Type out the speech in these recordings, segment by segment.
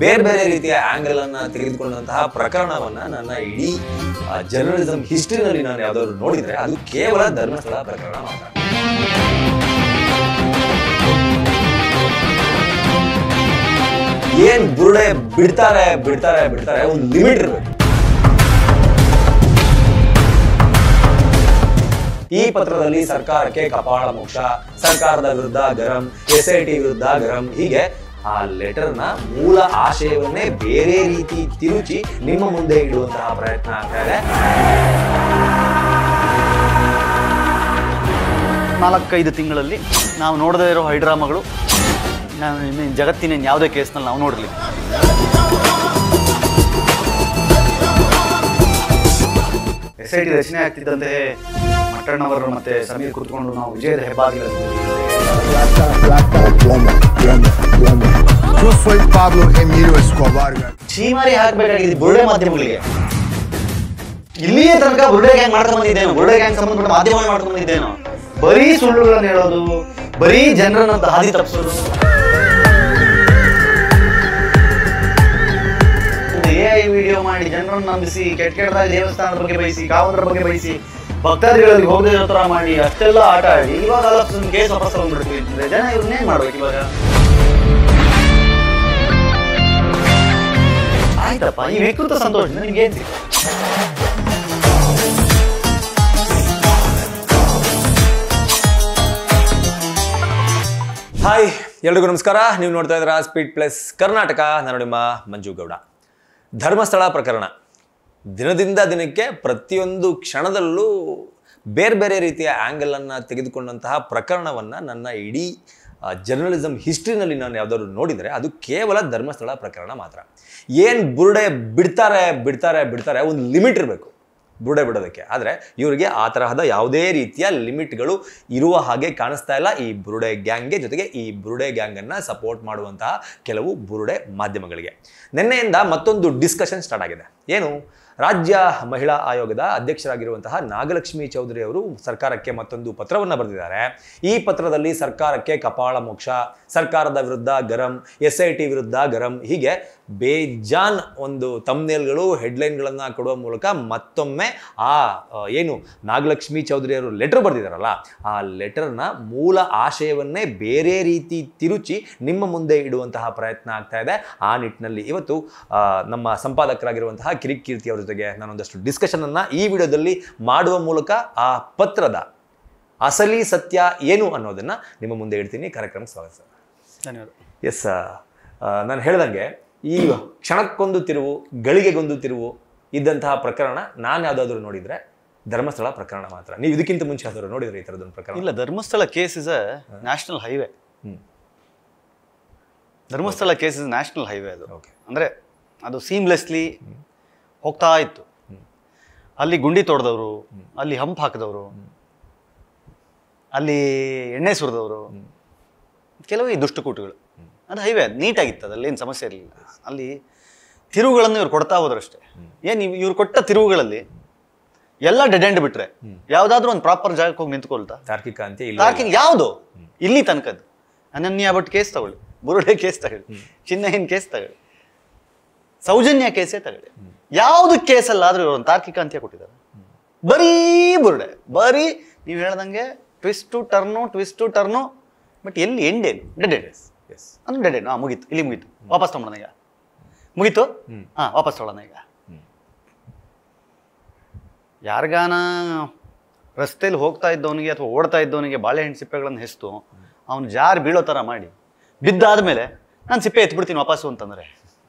ಬೇರೆ ಬೇರೆ ರೀತಿಯ ಆಂಗಲ್ ಅನ್ನ ತೆಗೆದುಕೊಂಡಂತಹ ಪ್ರಕರಣವನ್ನ ನನ್ನ ಇಡೀ ಜರ್ನಲಿಸಂ ಹಿಸ್ಟ್ರಿನಲ್ಲಿ ನಾನು ಯಾವ್ದಾದ್ರು ನೋಡಿದ್ರೆ ಅದು ಕೇವಲ ಧರ್ಮಸ್ಥಳ ಪ್ರಕರಣ ಮಾತ್ರ. ಏನ್ ಬುರುಡೆ ಬಿಡ್ತಾರೆ ಬಿಡ್ತಾರೆ ಬಿಡ್ತಾರೆ, ಒಂದು ಲಿಮಿಟ್ ಇರಬೇಕು. ಈ ಪತ್ರದಲ್ಲಿ ಸರ್ಕಾರಕ್ಕೆ ಕಪಾಳ ಮೋಕ್ಷ, ಸರ್ಕಾರದ ವಿರುದ್ಧ ಗರಂ, SIT ವಿರುದ್ಧ ಗರಂ, ಹೀಗೆ ಆ ಲೆಟರ್ನ ಮೂಲ ಆಶಯವನ್ನೇ ಬೇರೆ ರೀತಿ ತಿರುಚಿ ನಿಮ್ಮ ಮುಂದೆ ಇಡುವಂತಹ ಪ್ರಯತ್ನ ಆಗ್ತಾ ಇದೆ. 4-5 ತಿಂಗಳಲ್ಲಿ ನಾವು ನೋಡದೇ ಇರೋ ಹೈಡ್ರಾಮಾಗಳು ಜಗತ್ತಿನ ಯಾವುದೇ ಕೇಸ್ನಲ್ಲಿ ನಾವು ನೋಡಲಿಲ್ಲ. SIT ರಚನೆ ಆಗ್ತಿದ್ದಂತೆ ಮಟ್ಟಣ್ಣವರು ಮತ್ತೆ ಸಮೀರ್ ಕೂತ್ಕೊಂಡು ನಾವು ವಿಜಯದ ಹೆಬ್ಬಾಗಿಲ ಚೀಮಾರಿ ಹಾಕ್ಬೇಕಾಗಿದೆ ಬುರುಡೆ ಮಾಧ್ಯಮಗಳಿಗೆ. ಇಲ್ಲಿಯೇ ತನಕ ಬುರುಡೆ ಗ್ಯಾಂಗ್ ಮಾಡ್ಕೊಂಡು ಬಂದಿದ್ದೇನೋ, ಬುರುಡೆ ಗ್ಯಾಂಗ್ ಸಂಬಂಧಪಟ್ಟ ಮಾಧ್ಯಮ ಮಾಡ್ಕೊಂಡು ಬಂದಿದ್ದೇನೋ, ಬರೀ ಸುಳ್ಳುಗಳನ್ನು ಹೇಳೋದು, ಬರೀ ಜನರನ್ನ ಹಾದಿ ತಪ್ಪಿಸೋದು. AI ವಿಡಿಯೋ ಮಾಡಿ ಜನರನ್ನು ನಂಬಿಸಿ ಕೆಟ್ಟದಾಗಿ ದೇವಸ್ಥಾನದ ಬಗ್ಗೆ ಬಯಸಿ, ಕಾವಂತರ ಬಗ್ಗೆ ಬಯಸಿ, ಭಕ್ತಾದಿಗಳಲ್ಲಿ ಹೋಗದೆ ತರ ಮಾಡಿ ಅಷ್ಟೆಲ್ಲ ಆಟ ಆಡಿ ಇವಾಗ ಕೇಸ್ ವಾಪಸ್ ತಗೊಂಡ್ಬಿಡ್ತೀವಿ. ಜನ ಇವ್ರನ್ನೇನ್ ಮಾಡ್ಬೇಕು ಇವಾಗ? ಆಯ್ತಪ್ಪ, ಈ ವಿಕೃತ ಸಂತೋಷ ನಿಮ್ಗೆ ಏನ್ ಸಿಕ್ಕ? ಹಾಯ್, ಎಲ್ರಿಗೂ ನಮಸ್ಕಾರ. ನೀವು ನೋಡ್ತಾ ಇದ್ದೀರಾ ಸ್ಪೀಡ್ ಪ್ಲಸ್ ಕರ್ನಾಟಕ. ನಾನು ನಿಮ್ಮ ಮಂಜು ಗೌಡ. ಧರ್ಮಸ್ಥಳ ಪ್ರಕರಣ ದಿನದಿಂದ ದಿನಕ್ಕೆ ಪ್ರತಿಯೊಂದು ಕ್ಷಣದಲ್ಲೂ ಬೇರೆ ಬೇರೆ ರೀತಿಯ ಆ್ಯಂಗಲನ್ನು ತೆಗೆದುಕೊಂಡಂತಹ ಪ್ರಕರಣವನ್ನು ನನ್ನ ಇಡೀ ಜರ್ನಲಿಸಂ ಹಿಸ್ಟ್ರಿನಲ್ಲಿ ನಾನು ಯಾವುದಾದ್ರು ನೋಡಿದರೆ ಅದು ಕೇವಲ ಧರ್ಮಸ್ಥಳ ಪ್ರಕರಣ ಮಾತ್ರ. ಏನು ಬುರುಡೆ ಬಿಡ್ತಾರೆ ಬಿಡ್ತಾರೆ ಬಿಡ್ತಾರೆ, ಒಂದು ಲಿಮಿಟ್ ಇರಬೇಕು ಬುರುಡೆ ಬಿಡೋದಕ್ಕೆ. ಆದರೆ ಇವರಿಗೆ ಆ ತರಹದ ಯಾವುದೇ ರೀತಿಯ ಲಿಮಿಟ್ಗಳು ಇರುವ ಹಾಗೆ ಕಾಣಿಸ್ತಾ ಇಲ್ಲ ಈ ಬುರುಡೆ ಗ್ಯಾಂಗ್ಗೆ, ಜೊತೆಗೆ ಈ ಬುರುಡೆ ಗ್ಯಾಂಗನ್ನು ಸಪೋರ್ಟ್ ಮಾಡುವಂತಹ ಕೆಲವು ಬುರುಡೆ ಮಾಧ್ಯಮಗಳಿಗೆ. ನಿನ್ನೆಯಿಂದ ಮತ್ತೊಂದು ಡಿಸ್ಕಷನ್ ಸ್ಟಾರ್ಟ್ ಆಗಿದೆ. ಏನು? ರಾಜ್ಯ ಮಹಿಳಾ ಆಯೋಗದ ಅಧ್ಯಕ್ಷರಾಗಿರುವಂತಹ ನಾಗಲಕ್ಷ್ಮಿ ಚೌಧರಿ ಅವರು ಸರ್ಕಾರಕ್ಕೆ ಮತ್ತೊಂದು ಪತ್ರವನ್ನು ಬರೆದಿದ್ದಾರೆ. ಈ ಪತ್ರದಲ್ಲಿ ಸರ್ಕಾರಕ್ಕೆ ಕಪಾಳ ಮೋಕ್ಷ, ಸರ್ಕಾರದ ವಿರುದ್ಧ ಗರಂ, SIT ವಿರುದ್ಧ ಗರಂ, ಹೀಗೆ ಬೇಜಾನ್ ಒಂದು ತಮ್ನೇಲ್ಗಳು, ಹೆಡ್ಲೈನ್ಗಳನ್ನು ಕೊಡುವ ಮೂಲಕ ಮತ್ತೊಮ್ಮೆ ಏನು ನಾಗಲಕ್ಷ್ಮಿ ಚೌಧರಿ ಅವರು ಲೆಟರ್ ಬರೆದಿದ್ದಾರಲ್ಲ, ಆ ಲೆಟರ್ನ ಮೂಲ ಆಶಯವನ್ನೇ ಬೇರೆ ರೀತಿ ತಿರುಚಿ ನಿಮ್ಮ ಮುಂದೆ ಇಡುವಂತಹ ಪ್ರಯತ್ನ ಆಗ್ತಾ ಇದೆ. ಆ ನಿಟ್ಟಿನಲ್ಲಿ ಇವತ್ತು ನಮ್ಮ ಸಂಪಾದಕರಾಗಿರುವಂತಹ ಕಿರಿಕೀರ್ತಿ ಅವರ ಜೊತೆಗೆ ನಾನೊಂದಷ್ಟು ಡಿಸ್ಕಷನ್ ಅನ್ನ ಈ ವಿಡಿಯೋದಲ್ಲಿ ಮಾಡುವ ಮೂಲಕ ಆ ಪತ್ರದ ಅಸಲಿ ಸತ್ಯ ಏನು ಅನ್ನೋದನ್ನ ನಿಮ್ಮ ಮುಂದೆ ಇಡ್ತೀನಿ. ಕಾರ್ಯಕ್ರಮಕ್ಕೆ ಸ್ವಾಗತ ಸರ್. ಧನ್ಯವಾದ. ಎಸ್, ನಾನು ಹೇಳ್ದಂಗೆ ಈ ಕ್ಷಣಕ್ಕೊಂದು ತಿರುವು, ಗಳಿಗೆಗೊಂದು ತಿರುವು ಇದ್ದಂತಹ ಪ್ರಕರಣ ನಾನು ಯಾವುದಾದ್ರೂ ನೋಡಿದ್ರೆ ಧರ್ಮಸ್ಥಳ ಪ್ರಕರಣ ಮಾತ್ರ. ನೀವು ಇದಕ್ಕಿಂತ ಮುಂಚೆ ಯಾವ್ದಾದ್ರು ನೋಡಿದ್ರೆ ಈ ಥರದೊಂದು ಪ್ರಕರಣ? ಇಲ್ಲ, Dharmasthala case is a national highway. Dharmasthala case is national highway. ಅದು ಅಂದ್ರೆ ಅದು ಸೀಮ್ಲೆಸ್ಲಿ ಹೋಗ್ತಾ ಇತ್ತು. ಅಲ್ಲಿ ಗುಂಡಿ ತೋಡ್ದವರು, ಅಲ್ಲಿ ಹಂಪ್ ಹಾಕಿದವರು, ಅಲ್ಲಿ ಎಣ್ಣೆ ಸುರಿದವರು, ಕೆಲವು ಈ ದುಷ್ಟಕೂಟಗಳು. ಅದು ಹೈವೇ, ಅದು ನೀಟಾಗಿತ್ತು, ಅದಲ್ಲಿ ಏನು ಸಮಸ್ಯೆ ಇರಲಿಲ್ಲ. ಅಲ್ಲಿ ತಿರುವುಗಳನ್ನು ಇವ್ರು ಕೊಡ್ತಾ ಹೋದ್ರಷ್ಟೇ. ಏನು ಇವ್ರು ಕೊಟ್ಟ ತಿರುವುಗಳಲ್ಲಿ ಎಲ್ಲ ಡೆಡ್ ಎಂಡ್ ಬಿಟ್ರೆ ಯಾವ್ದಾದ್ರು ಒಂದು ಪ್ರಾಪರ್ ಜಾಗಕ್ಕೆ ಹೋಗಿ ನಿಂತ್ಕೊಳ್ತಾ ತಾರ್ಕಿಕ ಅಂತ ಯಾವುದು ಇಲ್ಲಿ ತನಕದ್ದು ಅನನ್ಯ ಭಟ್ ಕೇಸ್ ತಗೊಳ್ಳಿ, ಬುರುಡೆ ಕೇಸ್ ತಗೊಳ್ಳಿ, ಚಿನ್ನಹಿನ್ ಕೇಸ್ ತಗೊಳ್ಳಿ, ಸೌಜನ್ಯ ಕೇಸೇ ತಗೊಳ್ಳಿ, ಯಾವ್ದು ಕೇಸಲ್ಲಾದ್ರೂ ಇವರು ಒಂದು ತಾರ್ಕಿಕ ಅಂತ್ಯ ಕೊಟ್ಟಿದ್ದಾರೆ. ಬರೀ ಬುರುಡೆ, ಬರೀ ನೀವು ಹೇಳ್ದಂಗೆ ಟ್ವಿಸ್ಟು ಟರ್ನು, ಬಟ್ ಎಲ್ಲಿ ಎಂಡೇನು ಡೆಡ್ ಎಂಡ್. ಅಂದ್ರೆ ಡೆಡ್ ಎಂಡ್. ಮುಗೀತು, ಇಲ್ಲಿ ಮುಗೀತು, ವಾಪಸ್ ತಗೊಳ್ಳೋಣ ಈಗ. ಮುಗೀತು, ವಾಪಸ್ ತಗೊಳ್ಳೋಣ ಈಗ. ಯಾರಿಗಾನ ರಸ್ತೆಯಲ್ಲಿ ಹೋಗ್ತಾ ಇದ್ದವನಿಗೆ ಅಥವಾ ಓಡ್ತಾ ಇದ್ದವನಿಗೆ ಬಾಳೆಹಣ್ಣು ಸಿಪ್ಪೆಗಳನ್ನು ಹೆಸ್ತು ಅವನು ಜಾರಿ ಬೀಳೋ ಥರ ಮಾಡಿ ಬಿದ್ದಾದ್ಮೇಲೆ ನಾನು ಸಿಪ್ಪೆ ಎತ್ಬಿಡ್ತೀನಿ ವಾಪಸ್ಸು ಅಂತಂದರೆ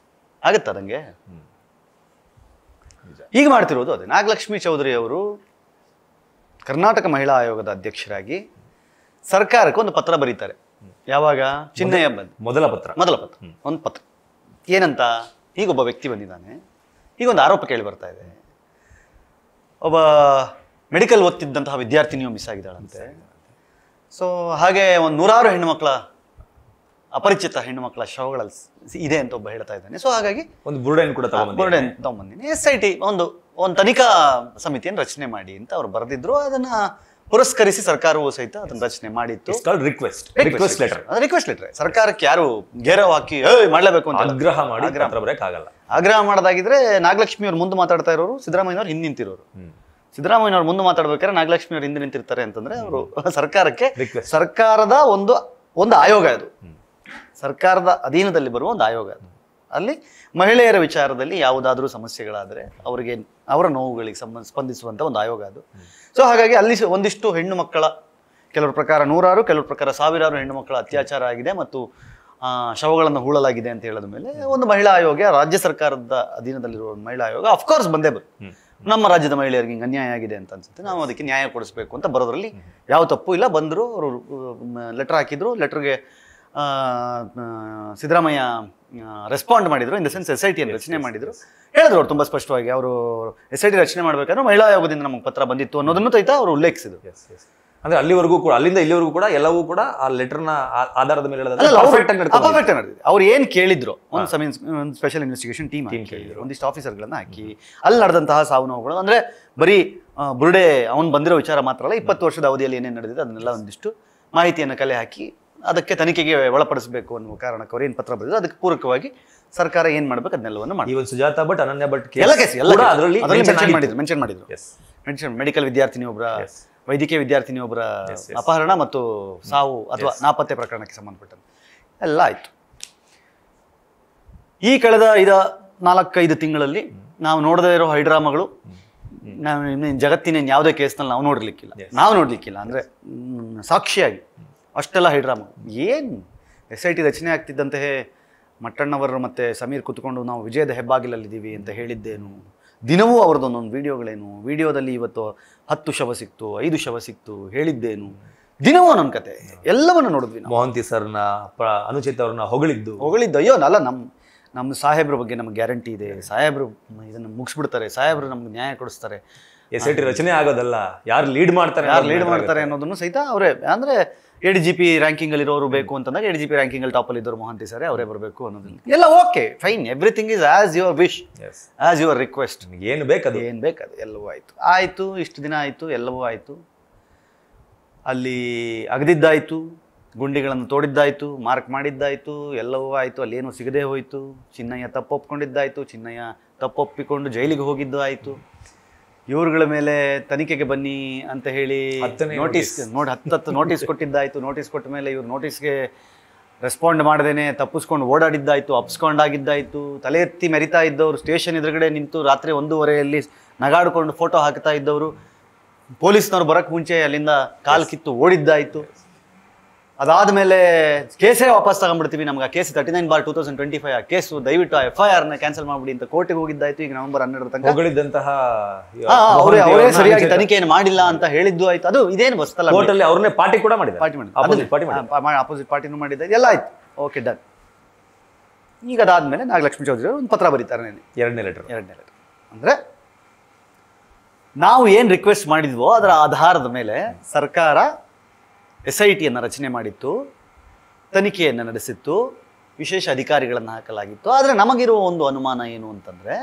ಆಗತ್ತ ಅದಂಗೆ? ಈಗ ಮಾಡ್ತಿರೋದು ಅದೇ. ನಾಗಲಕ್ಷ್ಮಿ ಚೌಧರಿ ಅವರು ಕರ್ನಾಟಕ ಮಹಿಳಾ ಆಯೋಗದ ಅಧ್ಯಕ್ಷರಾಗಿ ಸರ್ಕಾರಕ್ಕೆ ಒಂದು ಪತ್ರ ಬರೀತಾರೆ. ಯಾವಾಗ? ಚಿನ್ನಯ್ಯ ಮೊದಲ ಪತ್ರ ಒಂದು ಪತ್ರ. ಏನಂತ? ಹೀಗೊಬ್ಬ ವ್ಯಕ್ತಿ ಬಂದಿದ್ದಾನೆ, ಹೀಗೊಂದು ಆರೋಪ ಕೇಳಿ ಬರ್ತಾ ಇದೆ. ಒಬ್ಬ ಮೆಡಿಕಲ್ ಓದ್ತಿದ್ದಂತಹ ವಿದ್ಯಾರ್ಥಿನಿಯು ಮಿಸ್ ಆಗಿದ್ದಾಳಂತೆ. ಸೊ ಹಾಗೆ ಒಂದು 100 ಹೆಣ್ಣುಮಕ್ಕಳ, ಅಪರಿಚಿತ ಹೆಣ್ಣುಮಕ್ಕಳ ಶವಗಳಲ್ಲಿ ಇದೆ ಅಂತ ಒಬ್ಬ ಹೇಳ್ತಾ ಇದ್ದಾನೆ. ಸೊ ಹಾಗಾಗಿ ಒಂದು ಬುರುಡೆಯನ್ನು ಕೂಡ ತಗೊಂಬಂದಿನಿ. SIT ಒಂದು ತನಿಖಾ ಸಮಿತಿಯನ್ನು ರಚನೆ ಮಾಡಿ ಅಂತ ಅವ್ರು ಬರೆದಿದ್ರು. ಅದನ್ನ ಪುರಸ್ಕರಿಸಿ ಸರ್ಕಾರವು ಸಹಿತ ಅದನ್ನ ರಚನೆ ಮಾಡಿತ್ತು. Request letter. Request letter. ಸರ್ಕಾರಕ್ಕೆ ಯಾರು ಗೆರವ್ ಹಾಕಿ ಮಾಡ್ಲೇಬೇಕು ಅಂತ ಆಗ್ರಹ ಮಾಡಿ ಪತ್ರ ಬರೆಯಕ್ಕಾಗಲ್ಲ. ಆಗ್ರಹ ಮಾಡೋದಾಗಿದ್ರೆ ನಾಗಲಕ್ಷ್ಮಿ ಅವ್ರು ಮುಂದೆ ಮಾತಾಡ್ತಾ ಇರೋರು, ಸಿದ್ದರಾಮಯ್ಯವ್ರು ಹಿಂದೆ ನಿಂತಿರೋರು. ಸಿದ್ದರಾಮಯ್ಯವ್ರು ಮುಂದೆ ಮಾತಾಡ್ಬೇಕಾದ್ರೆ ನಾಗಲಕ್ಷ್ಮಿ ಅವ್ರು ಹಿಂದೆ ನಿಂತಿರ್ತಾರೆ ಅಂತಂದ್ರೆ ಅವರು ಸರ್ಕಾರಕ್ಕೆ, ಸರ್ಕಾರದ ಒಂದು ಆಯೋಗ ಅದು, ಸರ್ಕಾರದ ಅಧೀನದಲ್ಲಿ ಬರುವ ಒಂದು ಆಯೋಗ ಅದು. ಅಲ್ಲಿ ಮಹಿಳೆಯರ ವಿಚಾರದಲ್ಲಿ ಯಾವುದಾದ್ರೂ ಸಮಸ್ಯೆಗಳಾದರೆ ಅವರಿಗೆ ಅವರ ನೋವುಗಳಿಗೆ ಸ್ಪಂದಿಸುವಂಥ ಒಂದು ಆಯೋಗ ಅದು. ಸೊ ಹಾಗಾಗಿ ಅಲ್ಲಿ ಒಂದಿಷ್ಟು ಹೆಣ್ಣು ಮಕ್ಕಳ, ಕೆಲವ್ರ ಪ್ರಕಾರ 100, ಕೆಲವ್ರ ಪ್ರಕಾರ 1000 ಹೆಣ್ಣು ಮಕ್ಕಳ ಅತ್ಯಾಚಾರ ಆಗಿದೆ ಮತ್ತು ಶವಗಳನ್ನು ಹೂಳಲಾಗಿದೆ ಅಂತ ಹೇಳಿದ ಮೇಲೆ ಒಂದು ಮಹಿಳಾ ಆಯೋಗ, ರಾಜ್ಯ ಸರ್ಕಾರದ ಅಧೀನದಲ್ಲಿರುವ ಒಂದು ಮಹಿಳಾ ಆಯೋಗ ಅಫ್ಕೋರ್ಸ್ ಬಂದೇ ನಮ್ಮ ರಾಜ್ಯದ ಮಹಿಳೆಯರಿಗೆ ಹಿಂಗೆ ಅನ್ಯಾಯ ಆಗಿದೆ ಅಂತ ಅನ್ಸುತ್ತೆ, ನಾವು ಅದಕ್ಕೆ ನ್ಯಾಯ ಕೊಡಿಸ್ಬೇಕು ಅಂತ ಬರೋದ್ರಲ್ಲಿ ಯಾವ ತಪ್ಪು ಇಲ್ಲ. ಬಂದರು, ಅವರು ಲೆಟರ್ ಹಾಕಿದ್ರು. ಲೆಟರ್ಗೆ ಸಿದ್ದರಾಮಯ್ಯ ರೆಸ್ಪಾಂಡ್ ಮಾಡಿದ್ರು. ಇನ್ ದ ಸೆನ್ಸ್ SIT ಅನ್ನು ರಚನೆ ಮಾಡಿದ್ರು. ಹೇಳಿದ್ರು ಅವ್ರು ತುಂಬ ಸ್ಪಷ್ಟವಾಗಿ, ಅವರು SIT ರಚನೆ ಮಾಡಬೇಕಾದ್ರೆ ಮಹಿಳಾ ಆಯೋಗದಿಂದ ನಮಗೆ ಪತ್ರ ಬಂದಿತ್ತು ಅನ್ನೋದನ್ನು ಸಹಿತ ಅವರು ಉಲ್ಲೇಖಿಸಿದ್ರು. ಅಂದ್ರೆ ಅಲ್ಲಿವರೆಗೂ ಕೂಡ, ಅಲ್ಲಿಂದ ಇಲ್ಲಿವರೆಗೂ ಕೂಡ ಎಲ್ಲವೂ ಕೂಡ ಆ ಲೆಟರ್ನ ಆಧಾರದ ಮೇಲೆ ನಡೆದಿದೆ. ಅವ್ರು ಏನ್ ಕೇಳಿದ್ರು, ಒಂದು ಸ್ಪೆಷಲ್ ಇನ್ವೆಸ್ಟಿಗೇಷನ್ ಟೀಮ್ ಕೇಳಿದ್ರು, ಒಂದಿಷ್ಟು ಆಫೀಸರ್ಗಳನ್ನ ಹಾಕಿ ಅಲ್ಲಿ ನಡೆದಂತಹ ಸಾವು ನೋವುಗಳು, ಅಂದ್ರೆ ಬರೀ ಬುರುಡೆ ಅವನು ಬಂದಿರೋ ವಿಚಾರ ಮಾತ್ರ ಅಲ್ಲ, 20 ವರ್ಷದ ಅವಧಿಯಲ್ಲಿ ಏನೇನು ನಡೆದಿದೆ ಅದನ್ನೆಲ್ಲ ಒಂದಿಷ್ಟು ಮಾಹಿತಿಯನ್ನು ಕಲೆ ಹಾಕಿ ಅದಕ್ಕೆ ತನಿಖೆಗೆ ಒಳಪಡಿಸಬೇಕು ಅನ್ನುವ ಕಾರಣಕ್ಕೆ ಅವ್ರು ಏನು ಪತ್ರ ಬರೆದಿದ್ರು. ಅದಕ್ಕೆ ಪೂರಕವಾಗಿ ಸರ್ಕಾರ ಏನ್ ಮಾಡ್ಬೇಕು ಅದನ್ನೆಲ್ಲವನ್ನು ಮಾಡಿ. ಸುಜಾತಾ ಭಟ್, ಅನನ್ಯ ಭಟ್ ಮೆನ್ಷನ್ ಮಾಡಿದ್ರು. ಮೆಡಿಕಲ್ ವಿದ್ಯಾರ್ಥಿನಿ ಒಬ್ಬರ, ವೈದ್ಯಕೀಯ ವಿದ್ಯಾರ್ಥಿನಿ ಒಬ್ಬರ ಅಪಹರಣ ಮತ್ತು ಸಾವು ಅಥವಾ ನಾಪತ್ತೆ ಪ್ರಕರಣಕ್ಕೆ ಸಂಬಂಧಪಟ್ಟಂತೆ ಎಲ್ಲ ಆಯ್ತು. ಈ ಕಳೆದ 4-5 ತಿಂಗಳಲ್ಲಿ ನಾವು ನೋಡದೇ ಇರೋ ಹೈಡ್ರಾಮಾಗಳು ಜಗತ್ತಿನ ಯಾವುದೇ ಕೇಸ್ನಲ್ಲಿ ನಾವು ನೋಡ್ಲಿಕ್ಕಿಲ್ಲ. ಅಂದ್ರೆ ಸಾಕ್ಷಿಯಾಗಿ ಅಷ್ಟೆಲ್ಲ ಹೈಡ್ರಾಮಾ. ಏನು SIT ರಚನೆ ಆಗ್ತಿದ್ದಂತೆ ಮಟ್ಟಣ್ಣವರು ಮತ್ತೆ ಸಮೀರ್ ಕುತ್ಕೊಂಡು ನಾವು ವಿಜಯದ ಹೆಬ್ಬಾಗಿಲಲ್ಲಿದ್ದೀವಿ ಅಂತ ಹೇಳಿದ್ದೇನು, ದಿನವೂ ಅವ್ರದ್ದೊಂದೊಂದು ವಿಡಿಯೋಗಳೇನು, ವಿಡಿಯೋದಲ್ಲಿ ಇವತ್ತು 10 ಶವ ಸಿಕ್ತು, 5 ಶವ ಸಿಕ್ತು ಹೇಳಿದ್ದೇನು, ದಿನವೂ ನನ್ನ ಕತೆ ಎಲ್ಲವನ್ನು ನೋಡಿದ್ವಿ. ಮೊಹಂತಿ ಸರ್ನ, ಅನುಚಿತ್ ಅವ್ರನ್ನ ಹೊಗಳಿದ್ದು ಅಯ್ಯೋ ಅಲ್ಲ, ನಮ್ಮ ಸಾಹೇಬ್ರ ಬಗ್ಗೆ ನಮ್ಗೆ ಗ್ಯಾರಂಟಿ ಇದೆ, ಸಾಹೇಬ್ರು ಇದನ್ನು ಮುಗಿಸ್ಬಿಡ್ತಾರೆ, ಸಾಹೇಬ್ರು ನಮ್ಗೆ ನ್ಯಾಯ ಕೊಡಿಸ್ತಾರೆ, SIT ರಚನೆ ಆಗೋದಲ್ಲ, ಯಾರು ಲೀಡ್ ಮಾಡ್ತಾರೆ ಅನ್ನೋದನ್ನು ಸಹಿತ ಅವರೇ. ಅಂದ್ರೆ ADGP ರ್ಯಾಂಕಿಂಗ್ ಅಲ್ಲಿ ಇರೋರು ಬೇಕು ಅಂತಂದಾಗ ADGP ರ್ಯಾಂಕಿಂಗ್ ಅಲ್ಲಿ ಟಾಪ್ ಅಲ್ಲಿ ಇದ್ದವರು ಮೊಹಂತಿ ಸರ್ ಅವರೇ ಬರಬೇಕು ಅನ್ನೋದಿಲ್ಲ. ಎಲ್ಲ okay fine, everything is as your wish, as your request. ಏನು ಬೇಕದು ಎಲ್ಲವೂ ಆಯ್ತು. ಇಷ್ಟು ದಿನ ಆಯ್ತು, ಎಲ್ಲವೂ ಆಯ್ತು. ಅಲ್ಲಿ ಅಗದಿದ್ದಾಯ್ತು, ಗುಂಡಿಗಳನ್ನು ತೋಡಿದ್ದಾಯ್ತು, ಮಾರ್ಕ್ ಮಾಡಿದ್ದಾಯ್ತು, ಎಲ್ಲವೂ ಆಯ್ತು. ಅಲ್ಲಿ ಏನೂ ಸಿಗದೆ ಹೋಯ್ತು. ಚಿನ್ನಯ್ಯ ತಪ್ಪೊಪ್ಕೊಂಡಿದ್ದಾಯ್ತು, ಚಿನ್ನಯ್ಯ ತಪ್ಪೊಪ್ಪಿಕೊಂಡು ಜೈಲಿಗೆ ಹೋಗಿದ್ದು ಆಯ್ತು. ಇವ್ರುಗಳ ಮೇಲೆ ತನಿಖೆಗೆ ಬನ್ನಿ ಅಂತ ಹೇಳಿ ನೋಟಿಸ್ 10 ನೋಟಿಸ್ ಕೊಟ್ಟಿದ್ದಾಯ್ತು. ನೋಟಿಸ್ ಕೊಟ್ಟ ಮೇಲೆ ಇವ್ರು ನೋಟಿಸ್ಗೆ ರೆಸ್ಪಾಂಡ್ ಮಾಡದೇನೆ ತಪ್ಪಿಸ್ಕೊಂಡು ಓಡಾಡಿದ್ದಾಯ್ತು, ಅಪ್ಸ್ಕೊಂಡಾಗಿದ್ದಾಯ್ತು. ತಲೆ ಎತ್ತಿ ಮೆರಿತಾ ಇದ್ದವರು, ಸ್ಟೇಷನ್ ಎದುರುಗಡೆ ನಿಂತು ರಾತ್ರಿ 1:30 ನಗಾಡ್ಕೊಂಡು ಫೋಟೋ ಹಾಕ್ತಾ ಇದ್ದವರು, ಪೊಲೀಸ್ನವ್ರು ಬರೋಕ್ಕೆ ಮುಂಚೆ ಅಲ್ಲಿಂದ ಕಾಲು ಕಿತ್ತು ಓಡಿದ್ದಾಯ್ತು. ಅದಾದಮೇಲೆ ಕೇಸೇ ವಾಪಸ್ ತಗೊಂಡ್ಬಿಡ್ತೀವಿ, ನಮ್ಗೆ ಆ ಕೇಸ್ 39/2025 ಆ ಕೇಸು ದಯವಿಟ್ಟು FIR ನ ಕ್ಯಾನ್ಸಲ್ ಮಾಡ್ಬಿಡಿ ಅಂತ ಕೋರ್ಟಿಗೆ ಹೋಗಿದ್ದಾಯ್ತು. ಈಗ ನವೆಂಬರ್ 12 ತನಕ ಅವರೇ ಸರಿಯಾಗಿ ತನಿಖೆಯನ್ನು ಮಾಡಿಲ್ಲ ಅಂತ ಹೇಳಿದ್ದು ಆಯ್ತು. ಅದು ಇದೇನು ಬಸ್ತಲ್ಲ, ಕೋರ್ಟಲ್ಲಿ ಅವ್ರನ್ನೇ ಪಾರ್ಟಿ ಆಪೋಸಿಟ್ ಪಾರ್ಟಿನೂ ಮಾಡಿದ್ದ, ಎಲ್ಲ ಆಯ್ತು, ಓಕೆ ಡನ್. ಈಗ ಅದಾದ್ಮೇಲೆ ನಾಗಲಕ್ಷ್ಮಿ ಚೌಧರಿ ಅವರು ಒಂದು ಪತ್ರ ಬರೀತಾರೆ, ಎರಡನೇ ಲೆಟರ್. ಅಂದ್ರೆ ನಾವು ಏನು ರಿಕ್ವೆಸ್ಟ್ ಮಾಡಿದ್ವೋ ಅದರ ಆಧಾರದ ಮೇಲೆ ಸರ್ಕಾರ SIT ರಚನೆ ಮಾಡಿತ್ತು, ತನಿಖೆಯನ್ನು ನಡೆಸಿತ್ತು, ವಿಶೇಷ ಅಧಿಕಾರಿಗಳನ್ನು ಹಾಕಲಾಗಿತ್ತು. ಆದರೆ ನಮಗಿರುವ ಒಂದು ಅನುಮಾನ ಏನು ಅಂತಂದರೆ,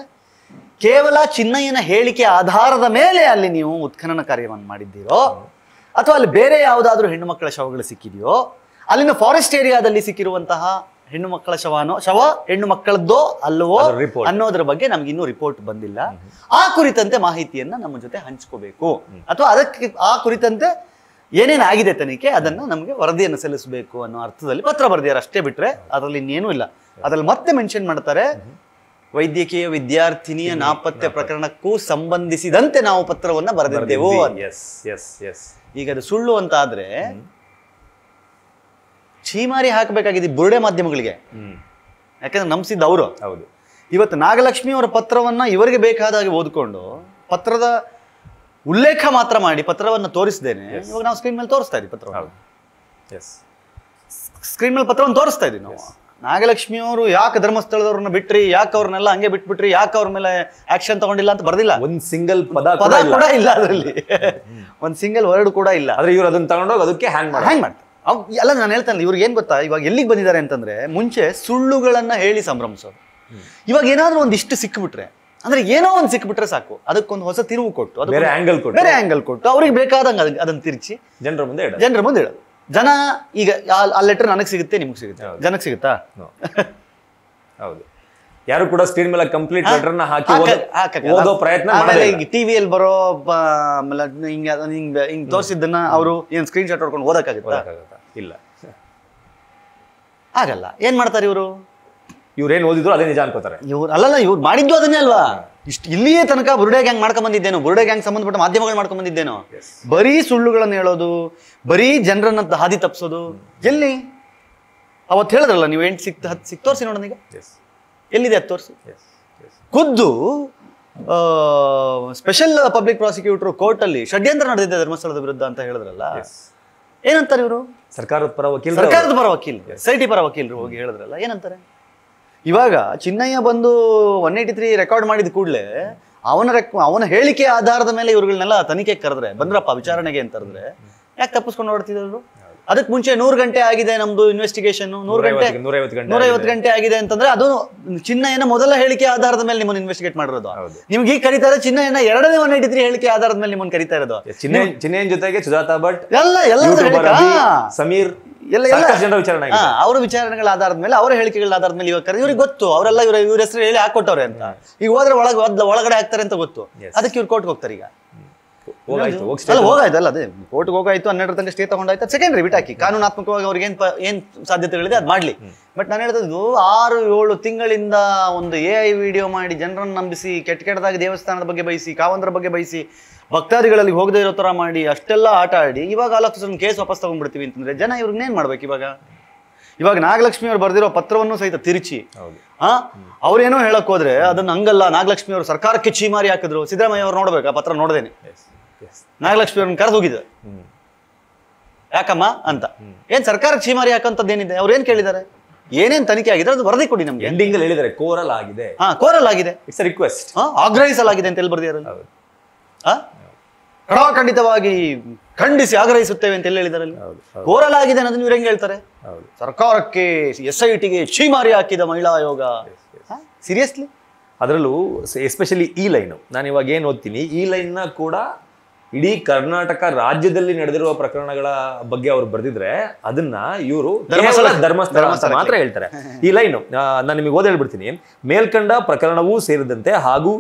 ಕೇವಲ ಚಿನ್ನಯ್ಯನ ಹೇಳಿಕೆ ಆಧಾರದ ಮೇಲೆ ಅಲ್ಲಿ ನೀವು ಉತ್ಖನನ ಕಾರ್ಯವನ್ನು ಮಾಡಿದ್ದೀರೋ ಅಥವಾ ಅಲ್ಲಿ ಬೇರೆ ಯಾವುದಾದ್ರೂ ಹೆಣ್ಣು ಮಕ್ಕಳ ಶವಗಳು ಸಿಕ್ಕಿದೆಯೋ, ಅಲ್ಲಿನ ಫಾರೆಸ್ಟ್ ಏರಿಯಾದಲ್ಲಿ ಸಿಕ್ಕಿರುವಂತಹ ಹೆಣ್ಣು ಮಕ್ಕಳ ಶವ ಹೆಣ್ಣು ಮಕ್ಕಳದ್ದೋ ಅಲ್ಲವೋ ಅನ್ನೋದ್ರ ಬಗ್ಗೆ ನಮ್ಗೆ ಇನ್ನೂ ರಿಪೋರ್ಟ್ ಬಂದಿಲ್ಲ. ಆ ಕುರಿತಂತೆ ಮಾಹಿತಿಯನ್ನ ನಮ್ಮ ಜೊತೆ ಹಂಚ್ಕೋಬೇಕು, ಅಥವಾ ಅದಕ್ಕೆ ಆ ಕುರಿತಂತೆ ಏನೇನು ಆಗಿದೆ ತನಿಖೆ ಅದನ್ನು ನಮಗೆ ವರದಿಯನ್ನು ಸಲ್ಲಿಸಬೇಕು ಅನ್ನೋ ಅರ್ಥದಲ್ಲಿ ಪತ್ರ ಬರೆದಿದ್ದಾರೆ ಅಷ್ಟೇ. ಬಿಟ್ರೆ ಅದರಲ್ಲಿ ಇನ್ನೇನೂ ಇಲ್ಲ. ಅದ್ರಲ್ಲಿ ಮತ್ತೆ ಮೆನ್ಷನ್ ಮಾಡ್ತಾರೆ, ವೈದ್ಯಕೀಯ ವಿದ್ಯಾರ್ಥಿನಿಯ ನಾಪತ್ತೆ ಪ್ರಕರಣಕ್ಕೂ ಸಂಬಂಧಿಸಿದಂತೆ ನಾವು ಪತ್ರವನ್ನ ಬರೆದಿದ್ದೆವು. ಈಗ ಅದು ಸುಳ್ಳು ಅಂತ ಆದ್ರೆ ಛೀಮಾರಿ ಹಾಕಬೇಕಾಗಿದೆ ಬುರುಡೆ ಮಾಧ್ಯಮಗಳಿಗೆ, ಯಾಕಂದ್ರೆ ನಂಬಿಸಿದ್ದು ಅವರು. ಹೌದು. ಇವತ್ತು ನಾಗಲಕ್ಷ್ಮಿ ಅವರ ಪತ್ರವನ್ನ ಇವರಿಗೆ ಬೇಕಾದಾಗಿ ಓದ್ಕೊಂಡು ಪತ್ರದ ಉಲ್ಲೇಖ ಮಾತ್ರ ಮಾಡಿ ಪತ್ರವನ್ನು ತೋರಿಸಿದ್ದೇನೆ. ಇವಾಗ ನಾವು ಸ್ಕ್ರೀನ್ ಮೇಲೆ ತೋರಿಸ್ತಾ ಇದ್ದೀವಿ ಪತ್ರವನ್ನು, ಸ್ಕ್ರೀನ್ ಮೇಲೆ ಪತ್ರವನ್ನು ತೋರಿಸ್ತಾ ಇದ್ದೀವಿ ನಾವು. ನಾಗಲಕ್ಷ್ಮಿ ಅವರು ಯಾಕೆ ಧರ್ಮಸ್ಥಳದವ್ರನ್ನ ಬಿಟ್ರಿ, ಯಾಕೆ ಅವ್ರನ್ನೆಲ್ಲ ಹಂಗೆ ಬಿಟ್ಬಿಟ್ರಿ, ಯಾಕೆ ಅವ್ರ ಮೇಲೆ ಆಕ್ಷನ್ ತಗೊಂಡಿಲ್ಲ ಅಂತ ಬರ್ದಿಲ್ಲ. ಒಂದ್ ಸಿಂಗಲ್ ಪದ ಕೂಡ ಇಲ್ಲ ಅದರಲ್ಲಿ, ಒಂದ್ ಸಿಂಗಲ್ ವರ್ಡ್ ಕೂಡ ಇಲ್ಲ. ಆದ್ರೆ ಇವ್ರು ಅದನ್ನ ತಗೊಂಡೋಗಿ ಅದಕ್ಕೆ ಹ್ಯಾಂಗ್ ಮಾಡ್ತಾರೆ. ಎಲ್ಲ ನಾನು ಹೇಳ್ತಾನೆ, ಇವ್ರಿಗೆ ಏನ್ ಗೊತ್ತಾ, ಇವಾಗ ಎಲ್ಲಿಗೆ ಬಂದಿದ್ದಾರೆ ಅಂತಂದ್ರೆ, ಮುಂಚೆ ಸುಳ್ಳುಗಳನ್ನ ಹೇಳಿ ಸಂಭ್ರಮಿಸೋದು. ಇವಾಗ ಏನಾದ್ರೂ ಒಂದಿಷ್ಟು ಸಿಕ್ಬಿಟ್ರೆ ಅಂದ್ರೆ ಏನೋ ಒಂದು ಸಿಕ್ಬಿಟ್ರೆ ಸಾಕು, ಅದಕ್ಕೊಂದು ಹೊಸ ತಿರುವು ಕೊಟ್ಟು ಬೇರೆ ಆಂಗಲ್ ಕೊಟ್ಟು ಅವ್ರಿಗೆ ಬೇಕಾದಂಗೆ ಅದನ್ನ ತಿರುಚಿ ಜನರ ಮುಂದೆ ಹೇಳೋದು. ಜನ ಈಗ ಆ ಲೆಟರ್ ನನಗೆ ಸಿಗುತ್ತೆ, ನಿಮ್ಗೆ ಸಿಗುತ್ತೆ, ಜನಕ್ಕೆ ಸಿಗುತ್ತಾ? ಹೌದು. ಯಾರು ಕೂಡ ಸ್ಕ್ರೀನ್ ಮೇಲೆ ಕಂಪ್ಲೀಟ್ ಲೆಟರ್ ನ ಹಾಕಿ ಓದೋ ಪ್ರಯತ್ನ ಆಮೇಲೆ ಈಗ ಟಿವಿಯಲ್ಲಿ ಬರೋ ಹಿಂಗ್ ತೋರಿಸಿದ್ದನ್ನ ಅವರು ಏನ್ ಸ್ಕ್ರೀನ್ ಶಾಟ್ ಹೊಡ್ಕೊಂಡು ಓದಕ್ಕಾಗುತ್ತಾ? ಇಲ್ಲ, ಆಗಲ್ಲ. ಏನ್ ಮಾಡ್ತಾರೆ ಇವರು? ಇವ್ರೇನ್ ಓದಿದ್ರು ಅದೇ ನಿಜ ಅನ್ಕೋತಾರೆ. ಇವ್ರು ಮಾಡಿದ್ದು ಅದನ್ನೇ ಅಲ್ವಾ? ಇಲ್ಲಿಯೇ ತನಕ ಬುರುಡೆ ಗ್ಯಾಂಗ್ ಮಾಡ್ಕೊಂಡ್ ಬಂದಿದ್ದೇನೋ, ಬುರುಡೆ ಗ್ಯಾಂಗ್ ಸಂಬಂಧಪಟ್ಟ ಮಾಧ್ಯಮಗಳು ಮಾಡ್ಕೊಂಡ್ ಬಂದಿದ್ದೇನೋ, ಬರೀ ಸುಳ್ಳುಗಳನ್ನ ಹೇಳೋದು, ಬರೀ ಜನರನ್ನ ಹಾದಿ ತಪ್ಪಿಸೋದು. ಎಲ್ಲಿ ಅವತ್ತು ಹೇಳಿದ್ರಲ್ಲ ನೀವು 8 ತೋರಿಸಿ ನೋಡೋಣ. ಈಗ ಎಲ್ಲಿದೆ ಅದು ತೋರಿಸಿ. ಖುದ್ದು ಸ್ಪೆಷಲ್ ಪಬ್ಲಿಕ್ ಪ್ರಾಸಿಕ್ಯೂಟರ್ ಕೋರ್ಟ್ ಅಲ್ಲಿ ಷಡ್ಯಂತ್ರ ನಡೆದಿದೆ ಧರ್ಮಸ್ಥಳದ ವಿರುದ್ಧ ಅಂತ ಹೇಳಿದ್ರಲ್ಲ, ಏನಂತಾರೆ ಇವರು? ಸರ್ಕಾರದ ಪರ ವಕೀಲ್ SIT ಪರ ವಕೀಲರು ಹೋಗಿ ಹೇಳಿದ್ರಲ್ಲ, ಏನಂತಾರೆ? ಇವಾಗ ಚಿನ್ನಯ್ಯ ಬಂದು 183 ರೆಕಾರ್ಡ್ ಮಾಡಿದ ಕೂಡಲೇ ಅವನ ಹೇಳಿಕೆ ಆಧಾರದ ಮೇಲೆ ಇವ್ರುಗಳನ್ನೆಲ್ಲ ತನಿಖೆಗೆ ಕರೆದ್ರೆ, ಬಂದ್ರಪ್ಪ ವಿಚಾರಣೆಗೆ ಅಂತ ಕರೆದ್ರೆ, ಯಾಕೆ ತಪ್ಪಿಸ್ಕೊಂಡು ಹೊರಡ್ತಿದ್ರು? ಅದಕ್ಕೆ ಮುಂಚೆ 100 ಗಂಟೆ ಆಗಿದೆ ನಮ್ದು ಇನ್ವೆಸ್ಟಿಗೇಷನ್, 150 ಗಂಟೆ ಆಗಿದೆ ಅಂತಂದ್ರೆ ಅದು ಚಿನ್ನಯ್ಯನ ಮೊದಲ ಹೇಳಿಕೆ ಆಧಾರದ ಮೇಲೆ ನಿಮ್ಮನ್ನು ಇನ್ವೆಸ್ಟಿಗೇಟ್ ಮಾಡಿರೋದು. ನಿಮ್ಗೆ ಈಗ ಕರೀತಾರೆ ಚಿನ್ನಯ್ಯನ 2ನೇ 183 ಹೇಳಿಕೆ ಆಧಾರದ ಮೇಲೆ ನಿಮ್ಮನ್ನು ಕರೀತಾ ಇರೋದು. ಚಿನ್ನಯ್ಯನ ಜೊತೆಗೆ ಸುಜಾತಾ ಭಟ್, ಸಮೀರ್ ಅವರ ವಿಚಾರಣೆಗಳ ಆಧಾರದ ಮೇಲೆ, ಅವರ ಹೇಳಿಕೆಗಳ ಆಧಾರದ ಮೇಲೆ ಇವಾಗ ಕರೆದು ಇವ್ರಿಗೆ ಗೊತ್ತು, ಅವರೆಲ್ಲ ಇವ್ರ ಹೆಸರು ಹೇಳಿ ಹಾಕೊಟ್ಟವ್ರೆ ಅಂತ. ಈಗ ಹೋದ್ರೆ ಒಳಗಡೆ ಹಾಕ್ತಾರೆ ಅಂತ ಗೊತ್ತು, ಅದಕ್ಕೆ ಇವ್ರು ಕೋರ್ಟ್ಗೆ ಹೋಗ್ತಾರೆ. ಈಗ ಹೋಗಾಯ್ತಲ್ಲ, ಅದೇ ಕೋರ್ಟ್ಗೆ ಹೋಗಾಯ್ತು, 12 ತನಕ ಸ್ಟೇ ತಗೊಂಡಾಯ್ತು, ಸೆಕೆಂಡ್ರಿ ಬಿಟ್ಟಾಕಿ. ಕಾನೂನಾತ್ಮಕವಾಗಿ ಅವ್ರಿಗೆ ಏನ್ ಸಾಧ್ಯತೆಗಳಿದೆ ಅದು ಮಾಡ್ಲಿ. ಬಟ್ ನಾನು ಹೇಳ್ತದ್ದು 6-7 ತಿಂಗಳಿಂದ ಒಂದು AI ವಿಡಿಯೋ ಮಾಡಿ ಜನರನ್ನು ನಂಬಿಸಿ, ಕೆಟ್ಟದಾಗಿ ದೇವಸ್ಥಾನದ ಬಗ್ಗೆ ಬಯಸಿ, ಕಾವಂದ್ರ ಬಗ್ಗೆ ಬಯಸಿ, ಭಕ್ತಾದಿಗಳಲ್ಲಿ ಹೋಗದೆ ಇರೋ ತರ ಮಾಡಿ, ಅಷ್ಟೆಲ್ಲ ಆಟ ಆಡಿ ಇವಾಗ ಕೇಸ್ ವಾಪಸ್ ತಗೊಂಡ್ಬಿಡ್ತೀವಿ ಅಂತಂದ್ರೆ ಜನ ಇವ್ರನ್ನೇನ್ ಮಾಡ್ಬೇಕು? ಇವಾಗ ನಾಗಲಕ್ಷ್ಮಿ ಅವ್ರು ಬರ್ದಿರೋ ಪತ್ರವನ್ನು ಸಹಿತ ತಿರುಚಿ ಅವ್ರೇನೋ ಹೇಳಕ್ ಹೋದ್ರೆ ಅದನ್ನ ಹಂಗಲ್ಲ, ನಾಗಲಕ್ಷ್ಮಿ ಅವರು ಸರ್ಕಾರಕ್ಕೆ ಚೀಮಾರಿ ಹಾಕಿದ್ರು, ಸಿದ್ದರಾಮಯ್ಯ ಅವ್ರು ನೋಡ್ಬೇಕು ಆ ಪತ್ರ ನೋಡ್ದೇನೆ, ನಾಗಲಕ್ಷ್ಮಿ ಅವ್ರನ್ನ ಕರೆದು ಹೋಗಿದ್ರು ಯಾಕಮ್ಮ ಅಂತ. ಏನ್ ಸರ್ಕಾರಕ್ಕೆ ಚೀಮಾರಿ ಹಾಕಂತದ್ದೇನಿದೆ? ಅವ್ರು ಏನ್ ಕೇಳಿದ್ದಾರೆ? ಏನೇನ್ ತನಿಖೆ ಆಗಿದೆ ಅದು ವರದಿ ಕೊಡಿ ನಮ್ಗೆ. ಎಂಡಿಂಗ್ ಅಲ್ಲಿ ಹೇಳಿದ್ದಾರೆ ಕೋರಲ್ ಆಗಿದೆ, ಕೋರಲ್ ಆಗಿದೆ, ಇಟ್ಸ್ ರಿಕ್ವೆಸ್ಟ್, ಆಗ್ರಹಿಸಲಾಗಿದೆ ಅಂತ ಎಲ್ಲಿ ಬರ್ದಿದ್ದಾರೆ? ಖಂಡಿತವಾಗಿ ಖಂಡಿಸಿ ಆಗ್ರಹಿಸುತ್ತೇವೆ ಅಂತ ಎಲ್ಲಿ ಹೇಳಿದಾರಲ್ಲಿ? ಕೋರಲ್ ಆಗಿದೆ ಅನ್ನೋದನ್ನ ಇವ್ರು ಹೆಂಗ್ ಹೇಳ್ತಾರೆ? ಸರ್ಕಾರಕ್ಕೆ SITಗೆ ಚೀಮಾರಿ ಹಾಕಿದ ಮಹಿಳಾ ಆಯೋಗ. ಸೀರಿಯಸ್ಲಿ? ಅದರಲ್ಲೂ ಎಸ್ಪೆಷಲಿ ಈ ಲೈನು, ನಾನು ಇವಾಗ ಏನು ಓದ್ತೀನಿ, ಈ ಲೈನ್ನ ಕೂಡ ಇಡೀ ಕರ್ನಾಟಕ ರಾಜ್ಯದಲ್ಲಿ ನಡೆದಿರುವ ಪ್ರಕರಣಗಳ ಬಗ್ಗೆ ಅವ್ರು ಬರ್ದಿದ್ರೆ ಅದನ್ನ ಇವರು ಧರ್ಮಸ್ಥಳ ಮಾತ್ರ ಹೇಳ್ತಾರೆ. ಈ ಲೈನು ನಾನು ನಿಮಗೆ ಓದಿ ಹೇಳ್ಬಿಡ್ತೀನಿ. ಮೇಲ್ಕಂಡ ಪ್ರಕರಣವೂ ಸೇರಿದಂತೆ ಹಾಗೂ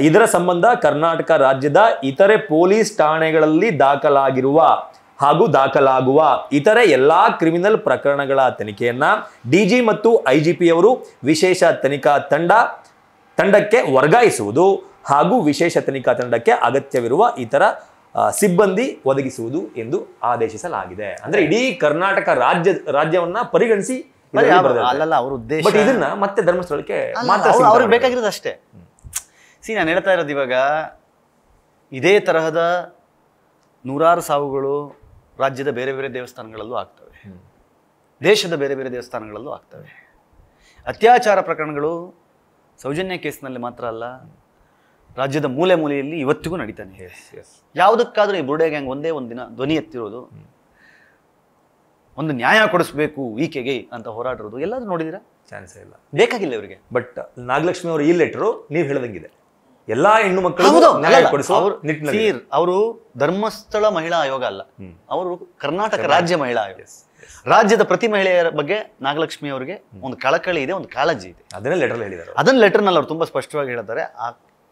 ಇದರ ಸಂಬಂಧ ಕರ್ನಾಟಕ ರಾಜ್ಯದ ಇತರೆ ಪೊಲೀಸ್ ಠಾಣೆಗಳಲ್ಲಿ ದಾಖಲಾಗಿರುವ ಹಾಗೂ ದಾಖಲಾಗುವ ಇತರೆ ಎಲ್ಲಾ ಕ್ರಿಮಿನಲ್ ಪ್ರಕರಣಗಳ ತನಿಖೆಯನ್ನ DG ಮತ್ತು IGP ಅವರು ವಿಶೇಷ ತನಿಖಾ ತಂಡಕ್ಕೆ ವರ್ಗಾಯಿಸುವುದು ಹಾಗೂ ವಿಶೇಷ ತನಿಖಾ ತಂಡಕ್ಕೆ ಅಗತ್ಯವಿರುವ ಇತರ ಸಿಬ್ಬಂದಿ ಒದಗಿಸುವುದು ಎಂದು ಆದೇಶಿಸಲಾಗಿದೆ. ಅಂದ್ರೆ ಇಡೀ ಕರ್ನಾಟಕ ರಾಜ್ಯವನ್ನ ಪರಿಗಣಿಸಿ ಇದನ್ನ ಮತ್ತೆ ಧರ್ಮಸ್ಥಳಕ್ಕೆ ಅವ್ರಿಗೆ ಬೇಕಾಗಿರೋದು ಅಷ್ಟೇ. ನಾನು ಹೇಳ್ತಾ ಇರೋದು ಇವಾಗ ಇದೇ ತರಹದ 100 ಸಾವುಗಳು ರಾಜ್ಯದ ಬೇರೆ ಬೇರೆ ದೇವಸ್ಥಾನಗಳಲ್ಲೂ ಆಗ್ತವೆ, ದೇಶದ ಬೇರೆ ಬೇರೆ ದೇವಸ್ಥಾನಗಳಲ್ಲೂ ಆಗ್ತವೆ. ಅತ್ಯಾಚಾರ ಪ್ರಕರಣಗಳು ಸೌಜನ್ಯ ಕೇಸ್ನಲ್ಲಿ ಮಾತ್ರ ಅಲ್ಲ, ರಾಜ್ಯದ ಮೂಲೆ ಮೂಲೆಯಲ್ಲಿ ಇವತ್ತಿಗೂ ನಡೀತಾನೆ. ಯಾವುದಕ್ಕಾದ್ರೂ ಈ ಬುರುಡೆ ಗ್ಯಾಂಗ್ ಒಂದೇ ಒಂದಿನ ಧ್ವನಿ ಎತ್ತಿರೋದು, ಒಂದು ನ್ಯಾಯ ಕೊಡಿಸ್ಬೇಕು ಈಕೆಗೆ ಅಂತ ಹೋರಾಡಿರೋದು ಎಲ್ಲಾದ್ರೂ ನೋಡಿದಿರಾ? ಚಾನ್ಸೇ ಇಲ್ಲ, ಬೇಕಾಗಿಲ್ಲ ಇವರಿಗೆ. ಬಟ್ ನಾಗಲಕ್ಷ್ಮಿ ಅವರ ಈ ಲೆಟರು ನೀವು ಹೇಳ್ದಂಗಿದೆ, ಎಲ್ಲಾ ಹೆಣ್ಣು ಮಕ್ಕಳು ಅವರು ಧರ್ಮಸ್ಥಳ ಮಹಿಳಾ ಆಯೋಗ ಅಲ್ಲ, ಅವರು ಕರ್ನಾಟಕ ರಾಜ್ಯ ಮಹಿಳಾ ಆಯೋಗ. ರಾಜ್ಯದ ಪ್ರತಿ ಮಹಿಳೆಯರ ಬಗ್ಗೆ ನಾಗಲಕ್ಷ್ಮಿ ಅವರಿಗೆ ಒಂದು ಕಳಕಳಿ ಇದೆ, ಒಂದು ಕಾಳಜಿ ಇದೆ. ಅದನ್ನ ಲೆಟರ್ ಹೇಳಿದ್ದಾರೆ. ಅದನ್ನ ಲೆಟರ್ನಲ್ಲಿ ಅವ್ರು ತುಂಬಾ ಸ್ಪಷ್ಟವಾಗಿ ಹೇಳಿದ್ದಾರೆ.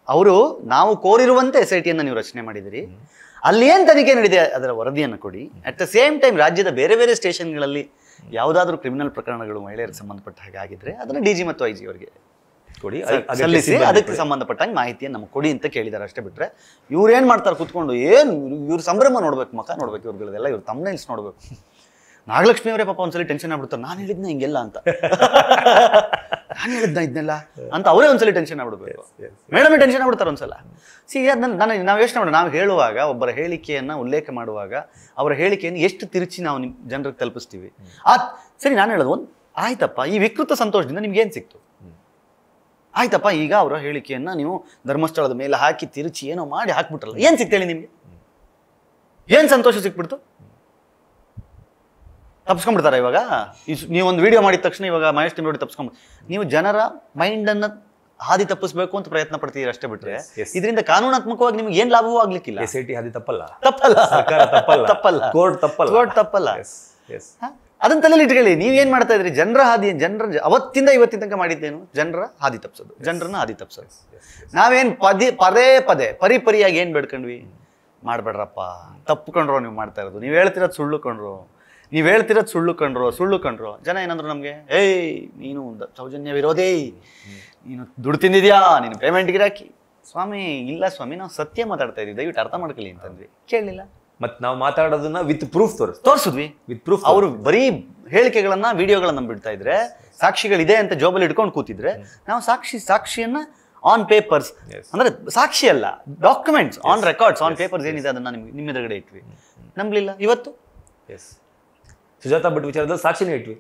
ಅವರು ನಾವು ಕೋರಿರುವಂತೆ SITಯನ್ನ ನೀವು ರಚನೆ ಮಾಡಿದಿರಿ, ಅಲ್ಲಿ ಏನ್ ತನಿಖೆ ನಡೆದಿದೆ ಅದರ ವರದಿಯನ್ನು ಕೊಡಿ. ಅಟ್ ದ ಸೇಮ್ ಟೈಮ್ ರಾಜ್ಯದ ಬೇರೆ ಬೇರೆ ಸ್ಟೇಷನ್ಗಳಲ್ಲಿ ಯಾವುದಾದ್ರೂ ಕ್ರಿಮಿನಲ್ ಪ್ರಕರಣಗಳು ಮಹಿಳೆಯರಿಗೆ ಸಂಬಂಧಪಟ್ಟ ಹಾಗೆ ಆಗಿದ್ರೆ ಅದನ್ನ DG ಮತ್ತು IG ಅವರಿಗೆ ಕೊಡಿ, ಸಲ್ಲಿಸಿ ಅದಕ್ಕೆ ಸಂಬಂಧಪಟ್ಟಂಗೆ ಮಾಹಿತಿಯನ್ನು ನಮ್ಗೆ ಕೊಡಿ ಅಂತ ಕೇಳಿದ್ದಾರೆ. ಅಷ್ಟೇ ಬಿಟ್ರೆ ಇವ್ರು ಏನ್ ಮಾಡ್ತಾರೆ ಕೂತ್ಕೊಂಡು, ಏನು ಇವ್ರ ಸಂಭ್ರಮ ನೋಡ್ಬೇಕು, ಮಕ ನೋಡ್ಬೇಕು, ಇವ್ರಗಳದೆಲ್ಲ ಇವ್ರ ತಮ್ನೈಲ್ಸ್ ನೋಡ್ಬೇಕು. ನಾಗಲಕ್ಷ್ಮಿ ಅವರೇ ಪಾಪ ಒಂದ್ಸಲಿ ಟೆನ್ಷನ್ ಆಗ್ಬಿಡ್ತಾರೆ, ನಾನು ಹೇಳಿದ್ನ ಹಿಂಗೆಲ್ಲ ಅಂತ, ನಾನು ಹೇಳಿದ್ನ ಇದನ್ನೆಲ್ಲ ಅಂತ ಅವರೇ ಒಂದ್ಸಲಿ ಟೆನ್ಷನ್ ಆಗ್ಬಿಡ್ಬೇಕು. ಮೇಡಮೇ ಟೆನ್ಷನ್ ಆಗ್ಬಿಡ್ತಾರೆ ಒಂದ್ಸಲ. ನಾವು ಯೋಚನೆ ಮಾಡೋಣ, ನಾವು ಹೇಳುವಾಗ ಒಬ್ಬರ ಹೇಳಿಕೆಯನ್ನ ಉಲ್ಲೇಖ ಮಾಡುವಾಗ ಅವರ ಹೇಳಿಕೆಯನ್ನು ಎಷ್ಟು ತಿರುಚಿ ನಾವು ಜನರಿಗೆ ತಲುಪಿಸ್ತೀವಿ. ಸರಿ, ನಾನು ಹೇಳೋದು ಆಯ್ತಪ್ಪ, ಈ ವಿಕೃತ ಸಂತೋಷದಿಂದ ನಿಮ್ಗೆ ಏನ್ ಸಿಕ್ತು? ಆಯ್ತಪ್ಪ, ಈಗ ಅವರ ಹೇಳಿಕೆಯನ್ನ ನೀವು ಧರ್ಮಸ್ಥಳದ ಮೇಲೆ ಹಾಕಿ ತಿರುಚಿ ಏನೋ ಮಾಡಿ ಹಾಕ್ಬಿಟ್ರಲ್ಲ, ಏನ್ ಸಿಕ್ತೇಳಿ ನಿಮ್ಗೆ? ಏನ್ ಸಂತೋಷ ಸಿಕ್ಬಿಡ್ತು? ತಪ್ಸ್ಕೊಂಡ್ಬಿಡ್ತಾರ ಇವಾಗ? ನೀವೊಂದು ವಿಡಿಯೋ ಮಾಡಿದ ತಕ್ಷಣ ಇವಾಗ ಮಹೇಶ್ ನೋಡಿ ತಪ್ಸ್ಕೊಂಡ್, ನೀವು ಜನರ ಮೈಂಡನ್ನು ಹಾದಿ ತಪ್ಪಿಸ್ಬೇಕು ಅಂತ ಪ್ರಯತ್ನ ಪಡ್ತೀರಿ ಅಷ್ಟೇ ಬಿಟ್ರೆ ಇದರಿಂದ ಕಾನೂನಾತ್ಮಕವಾಗಿ ನಿಮ್ಗೆ ಏನ್ ಲಾಭವೂ ಆಗ್ಲಿಕ್ಕಿಲ್ಲ. SIT ಹಾದಿ ತಪ್ಪಲ್ಲ, ತಪ್ಪಲ್ಲ, ಸರ್ಕಾರ ತಪ್ಪಲ್ಲ, ತಪ್ಪಲ್ಲ, ಕೋರ್ಟ್ ತಪ್ಪಲ್ಲ, ಕೋರ್ಟ್ ತಪ್ಪಲ್ಲ. ಅದನ್ನ ತಲೆಯಲ್ಲಿ ಇಟ್ಕೊಳ್ಳಿ. ನೀವೇನ್ ಮಾಡ್ತಾ ಇದ್ರಿ, ಜನರ ಅವತ್ತಿಂದ ಇವತ್ತಿನ ತನಕ ಮಾಡಿದ್ದೇನು, ಜನರ ಹಾದಿ ತಪ್ಸೋದು, ಜನರನ್ನ ಹಾದಿ ತಪ್ಸೋದು. ನಾವೇನ್ ಪದೇ ಪದೇ ಪರಿಯಾಗಿ ಏನ್ ಬೇಡ್ಕೊಂಡ್ವಿ, ಮಾಡ್ಬೇಡ್ರಪ್ಪ, ತಪ್ಪುಕೊಂಡ್ರೋ ನೀವು ಮಾಡ್ತಾ ಇರೋದು, ನೀವು ಹೇಳ್ತಿರೋದು ಸುಳ್ಳು ಕಂಡ್ರು. ಜನ ಏನಂದ್ರು ನಮ್ಗೆ, ಏಯ್ ನೀನು ಸೌಜನ್ಯ ವಿರೋಧಿ, ನೀನು ದುಡ್ಡು ತಿಂದಿದ್ಯಾ, ನೀನು ಪೇಮೆಂಟ್ ಗಿರಾಕಿ. ಸ್ವಾಮಿ ಇಲ್ಲ ಸ್ವಾಮಿ, ನಾವು ಸತ್ಯ ಮಾತಾಡ್ತಾ ಇದೀವಿ, ದಯವಿಟ್ಟು ಅರ್ಥ ಮಾಡ್ಕೊಳ್ಳಿ ಅಂತಂದ್ವಿ. ಕೇಳಲಿಲ್ಲ. ಮತ್ತೆ ನಾವು ಮಾತಾಡೋದನ್ನ ವಿತ್ ಪ್ರೂಫ್ ತೋರಿಸಿದ್ವಿ. With proof. ಅವರು ಬರೀ ಹೇಳಿಕೆಗಳನ್ನ ವಿಡಿಯೋಗಳನ್ನ ಬಿಡ್ತಾ ಇದ್ರೆ, ಸಾಕ್ಷಿಗಳಿದೆ ಅಂತ ಜೋಬಲ್ಲಿ ಇಟ್ಕೊಂಡು ಕೂತಿದ್ರೆ, ನಾವು ಸಾಕ್ಷಿಯನ್ನ ಆನ್ ಪೇಪರ್ಸ್, ಅಂದ್ರೆ ಸಾಕ್ಷಿ ಅಲ್ಲ, documents on records on papers ಏನಿದೆ ಅದನ್ನ ನಿಮ್ಮ ಎದುರುಗಡೆ ಇಟ್ವಿ. ನಂಬಲಿಲ್ಲ. ಇವತ್ತು ಸುಜಾತಾ ಭಟ್ ವಿಚಾರದಲ್ಲಿ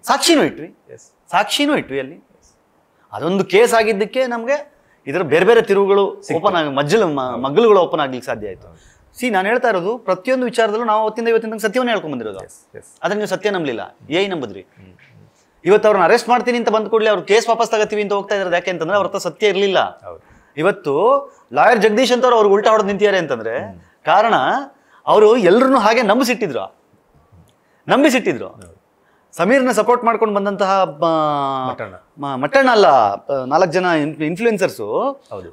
ಸಾಕ್ಷಿನೂ ಇಟ್ವಿ ಅಲ್ಲಿ. ಅದೊಂದು ಕೇಸ್ ಆಗಿದ್ದಕ್ಕೆ ನಮ್ಗೆ ಇದರ ಬೇರೆ ಬೇರೆ ತಿರುವುಗಳು ಓಪನ್ ಆಗಿ ಮಗ್ಗಲುಗಳು ಓಪನ್ ಆಗ್ಲಿಕ್ಕೆ ಸಾಧ್ಯ ಆಯ್ತು. ನಾನು ಹೇಳ್ತಾ ಇರೋದು, ಪ್ರತಿಯೊಂದು ವಿಚಾರದಲ್ಲೂ ನಾವು ಅವತ್ತಿಂದ ಇವತ್ತಿನ ಸತ್ಯವನ್ನೇ ಹೇಳ್ಕೊಂಡ್ ಬಂದಿರೋದು. ಅದನ್ನ ನೀವು ಸತ್ಯ ನಂಬಲಿಲ್ಲ, ನಂಬುದ್ರಿ. ಇವತ್ತು ಅವ್ರನ್ನ ಅರೆಸ್ಟ್ ಮಾಡ್ತೀನಿ ಅಂತ ಬಂದ ಕೂಡಲೇ ಅವ್ರು ಕೇಸ್ ವಾಪಸ್ ತಗೋತೀವಿ ಅಂತ ಹೋಗ್ತಾ ಇರೋದು ಯಾಕೆ ಅಂತಂದ್ರೆ ಅವ್ರ ಹತ್ರ ಸತ್ಯ ಇರಲಿಲ್ಲ. ಇವತ್ತು ಲಾಯರ್ ಜಗದೀಶ್ ಅಂತ ಅವ್ರು ಉಲ್ಟಾ ಹೊಡೆದು ನಿಂತಿದ್ದಾರೆ ಅಂತಂದ್ರೆ ಕಾರಣ ಅವರು ಎಲ್ಲರನ್ನೂ ಹಾಗೆ ನಂಬಿಸಿಟ್ಟಿದ್ರು. ಸಮೀರ್ನ ಸಪೋರ್ಟ್ ಮಾಡ್ಕೊಂಡು ಬಂದಂತಹ ಮಟ್ಟಣ್ಣ ಅಲ್ಲ, 4 ಜನ ಇನ್ಫ್ಲೂಯೆನ್ಸರ್ಸು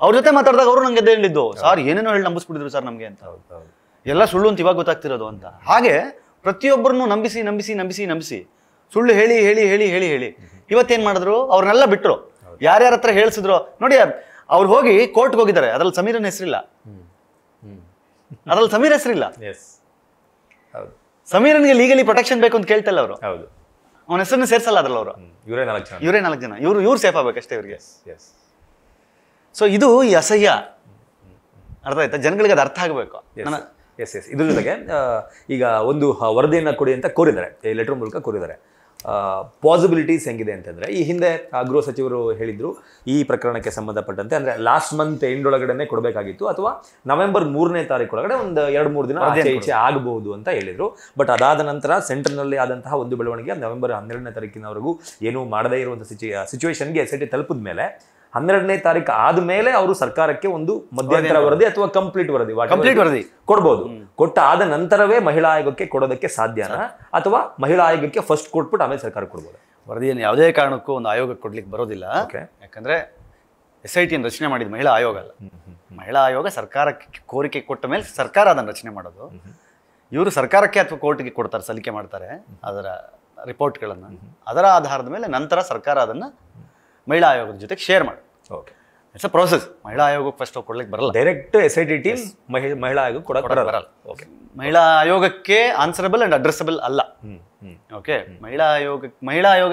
ಅವ್ರ ಜೊತೆ ಮಾತಾಡಿದಾಗ ಅವರು ನಂಗೆ ಹೇಳಿದ್ದು, ಸರ್ ಏನೇನೋ ಹೇಳಿ ನಂಬಿಸ್ಬಿಟ್ಟಿದ್ರು ಸರ್ ನಮ್ಗೆ ಅಂತ. ಎಲ್ಲ ಸುಳ್ಳು ಅಂತ ಇವಾಗ ಗೊತ್ತಾಗ್ತಿರೋದು ಅಂತ. ಹಾಗೆ ಪ್ರತಿಯೊಬ್ಬರನ್ನು ನಂಬಿಸಿ ಸುಳ್ಳು ಹೇಳಿ ಇವತ್ತೇನ್ ಮಾಡಿದ್ರು, ಅವ್ರನ್ನೆಲ್ಲ ಬಿಟ್ರು. ಯಾರ್ಯಾರ ಹತ್ರ ಹೇಳ್ಸಿದ್ರು ನೋಡಿ, ಅವ್ರು ಹೋಗಿ ಕೋರ್ಟ್ಗೆ ಹೋಗಿದ್ದಾರೆ. ಅದ್ರಲ್ಲಿ ಸಮೀರನ ಹೆಸರಿಲ್ಲ. ಸಮೀರನ್ಗೆ ಲೀಗಲಿ ಪ್ರೊಟೆಕ್ಷನ್ ಬೇಕು ಅಂತ ಕೇಳ್ತಲ್ಲ ಅವರು. ಅವನ ಹೆಸರನ್ನ ಸೇರ್ಸಲ್ಲ ಅದ್ರಲ್ಲಿ ಅವರು. ಇವರೇ 4 ಜನ. ಇವ್ರು ಸೇಫ್ ಆಗ್ಬೇಕಷ್ಟೇ ಇವ್ರಿಗೆ. ಸೊ ಇದು ಈ ಅಸಹ್ಯ ಅರ್ಥ ಆಯ್ತಾ, ಜನಗಳಿಗೆ ಅದು ಅರ್ಥ ಆಗಬೇಕು. ಇದ್ರ ಜೊತೆಗೆ ಈಗ ಒಂದು ವರದಿಯನ್ನ ಕೊಡಿ ಅಂತ ಕೋರಿದ್ದಾರೆ, ಲೆಟರ್ ಮೂಲಕ ಕೋರಿದ್ದಾರೆ. ಪಾಸಿಬಿಲಿಟೀಸ್ ಹೆಂಗಿದೆ ಅಂತಂದ್ರೆ, ಈ ಹಿಂದೆ ಗೃಹ ಸಚಿವರು ಹೇಳಿದ್ರು ಈ ಪ್ರಕರಣಕ್ಕೆ ಸಂಬಂಧಪಟ್ಟಂತೆ, ಅಂದ್ರೆ ಲಾಸ್ಟ್ ಮಂತ್ ಎಂಡ್ ಒಳಗಡೆ ಕೊಡಬೇಕಾಗಿತ್ತು, ಅಥವಾ ನವೆಂಬರ್ 3ನೇ ತಾರೀಕು ಒಳಗಡೆ ಒಂದು 2-3 ದಿನ ಈಚೆ ಆಗಬಹುದು ಅಂತ ಹೇಳಿದ್ರು. ಬಟ್ ಅದಾದ ನಂತರ ಸೆಂಟ್ರಲ್ನಲ್ಲಿ ಆದಂತಹ ಒಂದು ಬೆಳವಣಿಗೆ, ನವೆಂಬರ್ 12ನೇ ತಾರೀಕಿನವರೆಗೂ ಏನೂ ಮಾಡದೇ ಇರುವಂತಹ ಸಿಚುವೇಶನ್ಗೆ SIT ತಲುಪಿದ ಮೇಲೆ 12ನೇ ತಾರೀಕು ಆದ್ಮೇಲೆ ಅವರು ಸರ್ಕಾರಕ್ಕೆ ಒಂದು ಮಧ್ಯಂತರ ವರದಿ ಅಥವಾ ಕಂಪ್ಲೀಟ್ ವರದಿ ಕೊಡ್ಬೋದು. ಕೊಟ್ಟ ಆದ ನಂತರವೇ ಮಹಿಳಾ ಆಯೋಗಕ್ಕೆ ಕೊಡೋದಕ್ಕೆ ಸಾಧ್ಯನಾ, ಅಥವಾ ಮಹಿಳಾ ಆಯೋಗಕ್ಕೆ ಫಸ್ಟ್ ಕೊಟ್ಬಿಟ್ಟು ಆಮೇಲೆ ಸರ್ಕಾರ ಕೊಡ್ಬೋದು? ವರದಿಯನ್ನು ಯಾವುದೇ ಕಾರಣಕ್ಕೂ ಒಂದು ಆಯೋಗಕ್ಕೆ ಕೊಡ್ಲಿಕ್ಕೆ ಬರೋದಿಲ್ಲ. ಯಾಕಂದ್ರೆ SIT ರಚನೆ ಮಾಡಿದ ಮಹಿಳಾ ಆಯೋಗ ಅಲ್ಲ. ಮಹಿಳಾ ಆಯೋಗ ಸರ್ಕಾರಕ್ಕೆ ಕೋರಿಕೆ ಕೊಟ್ಟ ಮೇಲೆ ಸರ್ಕಾರ ಅದನ್ನು ರಚನೆ ಮಾಡೋದು. ಇವರು ಸರ್ಕಾರಕ್ಕೆ ಅಥವಾ ಕೋರ್ಟ್ಗೆ ಕೊಡ್ತಾರೆ, ಸಲ್ಲಿಕೆ ಮಾಡ್ತಾರೆ ಅದರ ರಿಪೋರ್ಟ್ಗಳನ್ನು. ಅದರ ಆಧಾರದ ಮೇಲೆ ನಂತರ ಸರ್ಕಾರ ಅದನ್ನು ಮಹಿಳಾ ಆಯೋಗದ ಜೊತೆಗೆ ಶೇರ್ ಮಾಡಿ. It's a process. ಮಹಿಳಾ ಆಯೋಗಕ್ಕೆ ಫಸ್ಟ್ ಕೊಡ್ಲಿಕ್ಕೆ ಬರಲ್ಲ. ಡೈರೆಕ್ಟ್ SIT ಟೀಮ್ ಮಹಿಳಾ ಆಯೋಗ ಕೊಡಕ್ಕೆ ಬರಲ್ಲ. ಮಹಿಳಾ ಆಯೋಗಕ್ಕೆ ಆನ್ಸರಬಲ್ ಅಂಡ್ ಅಡ್ರೆಸಬಲ್ ಅಲ್ಲ. ಓಕೆ, ಮಹಿಳಾ ಆಯೋಗ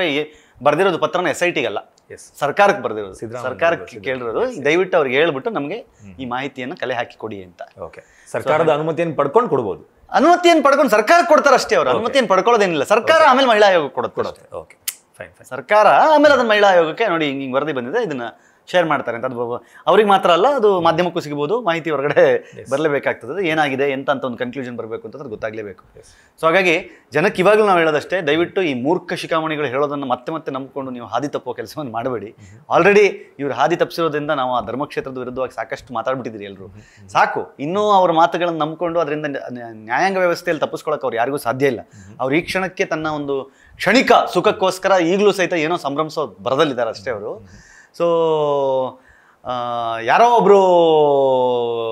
ಬರ್ದಿರೋದು ಪತ್ರನ SITಗಲ್ಲ, ಸರ್ಕಾರಕ್ಕೆ ಬರ್ದಿರೋದು. ಸರ್ಕಾರಕ್ಕೆ ಕೇಳಿರೋದು, ದಯವಿಟ್ಟು ಅವ್ರಿಗೆ ಹೇಳ್ಬಿಟ್ಟು ನಮಗೆ ಈ ಮಾಹಿತಿಯನ್ನು ಕಲೆ ಹಾಕಿ ಕೊಡಿ ಅಂತ. ಸರ್ಕಾರದ ಅನುಮತಿಯನ್ನು ಪಡ್ಕೊಂಡು ಕೊಡ್ಬೋದು. ಅನುಮತಿಯನ್ನು ಪಡ್ಕೊಂಡು ಸರ್ಕಾರಕ್ಕೆ ಕೊಡ್ತಾರೆ ಅಷ್ಟೇ. ಅವರು ಅನುಮತಿಯನ್ನು ಪಡ್ಕೊಳ್ಳೋದೇನಿಲ್ಲ. ಸರ್ಕಾರ ಆಮೇಲೆ ಮಹಿಳಾ ಆಯೋಗ ಕೊಡುತ್ತೆ. ಸರ್ಕಾರ ಆಮೇಲೆ ಅದನ್ನ ಮಹಿಳಾ ಆಯೋಗಕ್ಕೆ ನೋಡಿ ಹಿಂಗೆ ವರದಿ ಬಂದಿದೆ, ಇದನ್ನ ಶೇರ್ ಮಾಡ್ತಾರೆ ಅಂತ. ಅದು ಅವ್ರಿಗೆ ಮಾತ್ರ ಅಲ್ಲ, ಅದು ಮಾಧ್ಯಮಕ್ಕೂ ಸಿಗಬಹುದು. ಮಾಹಿತಿ ಹೊರಗಡೆ ಬರಲೇಬೇಕಾಗ್ತದೆ. ಏನಾಗಿದೆ ಅಂತ ಒಂದು ಕನ್ಕ್ಲೂಷನ್ ಬರಬೇಕು ಅಂತಂದ್ರೆ ಗೊತ್ತಾಗಲೇಬೇಕು. ಸೊ ಹಾಗಾಗಿ ಜನಕ್ಕೆ ಇವಾಗಲೂ ನಾವು ಹೇಳೋದಷ್ಟೇ, ದಯವಿಟ್ಟು ಈ ಮೂರ್ಖ ಶಿಖಾಮಣಿಗಳು ಹೇಳೋದನ್ನು ಮತ್ತೆ ನಂಬಿಕೊಂಡು ನೀವು ಹಾದಿ ತಪ್ಪೋ ಕೆಲಸವನ್ನು ಮಾಡಬೇಡಿ. ಆಲ್ರೆಡಿ ಇವ್ರು ಹಾದಿ ತಪ್ಪಿಸಿರೋದ್ರಿಂದ ನಾವು ಆ ಧರ್ಮಕ್ಷೇತ್ರದ ವಿರುದ್ಧವಾಗಿ ಸಾಕಷ್ಟು ಮಾತಾಡ್ಬಿಟ್ಟಿದ್ದೀರಿ ಎಲ್ಲರೂ. ಸಾಕು, ಇನ್ನೂ ಅವ್ರ ಮಾತುಗಳನ್ನು ನಂಬಿಕೊಂಡು ಅದರಿಂದ ನ್ಯಾಯಾಂಗ ವ್ಯವಸ್ಥೆಯಲ್ಲಿ ತಪ್ಪಿಸ್ಕೊಳಕ್ಕೆ ಅವ್ರು ಯಾರಿಗೂ ಸಾಧ್ಯ ಇಲ್ಲ. ಅವ್ರು ಈ ಕ್ಷಣಕ್ಕೆ ತನ್ನ ಒಂದು ಕ್ಷಣಿಕ ಸುಖಕ್ಕೋಸ್ಕರ ಈಗಲೂ ಸಹಿತ ಏನೋ ಸಂಭ್ರಮಿಸೋ ಬರದಲ್ಲಿದ್ದಾರೆ ಅಷ್ಟೇ ಅವರು. ಸೊ ಯಾರೋ ಒಬ್ರು